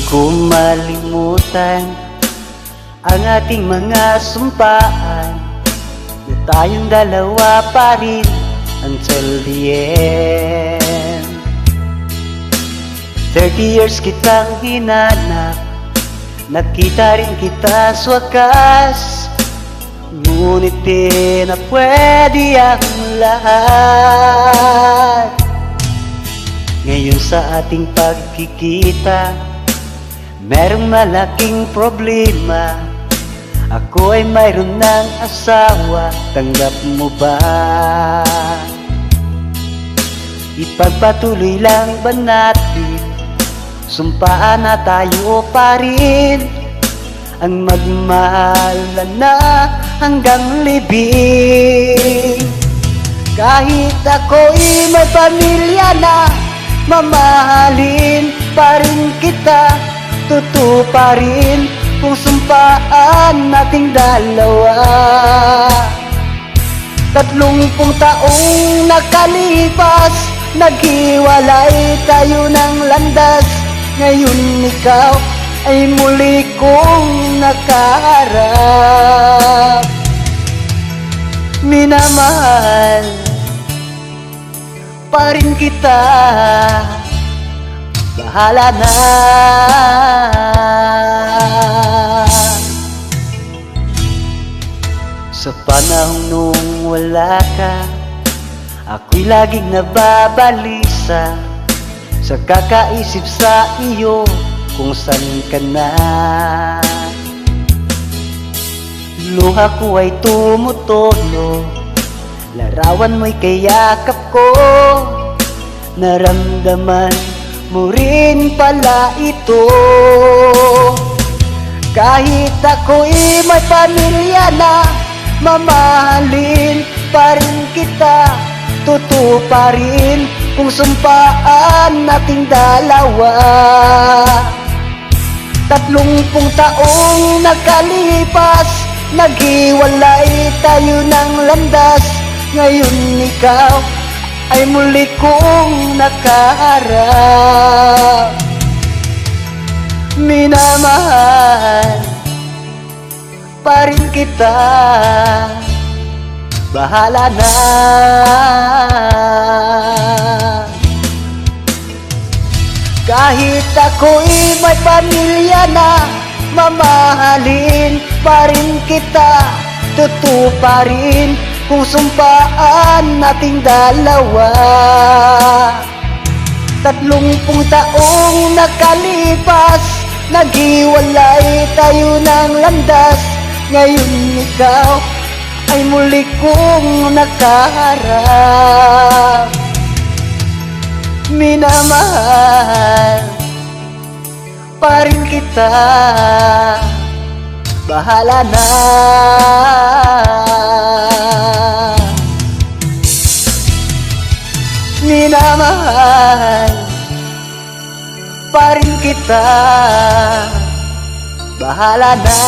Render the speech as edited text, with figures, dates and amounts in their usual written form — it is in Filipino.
ko malimutan ang ating mga sumpaan na tayong dalawa pa rin until the end. 30 years kitang hinanap, nakita rin kita sa wakas, ngunit di na pwede ang lahat. Ngayon sa ating pagkikita, merong malaking problema. Ako ay mayroon ng asawa, tanggap mo ba? Ipagpatuloy lang ba natin? Sumpaan na tayo pa rin ang magmahal na hanggang libing. Kahit ako'y may pamilya na, mamahalin pa rin kita, totoo pa rin kung sumpaan nating dalawa. 30 taong nakalipas, naghiwalay tayo ng landas. Ngayon ikaw ay muli kong nakaharap. Minamahal pa rin kita, bahala na. Sa panahon nung wala ka, ako'y laging nababalisa sa kakaisip sa iyo kung saan ka na. Luha ko ay tumutulo, larawan mo'y kayakap ko, naramdaman mo rin pala ito. Kahit ako'y may pamilya na, mamahalin pa rin kita, totoo pa rin kung sumpaan nating dalawa. 30 taong nakalipas, naghiwalay tayo ng landas. Ngayon ikaw ay muli kong nakaharap. Minamahal pa rin kita, bahala na. Kahit ako'y may pamilya na, mamahalin pa rin kita, totoo pa rin kung sumpaan nating dalawa. 30 taong nakalipas, naghiwalay tayo ng landas. Ngayon ikaw ay muli kong nakaharap. Minamahal pa rin kita, bahala na. Minamahal pa rin kita, bahala na.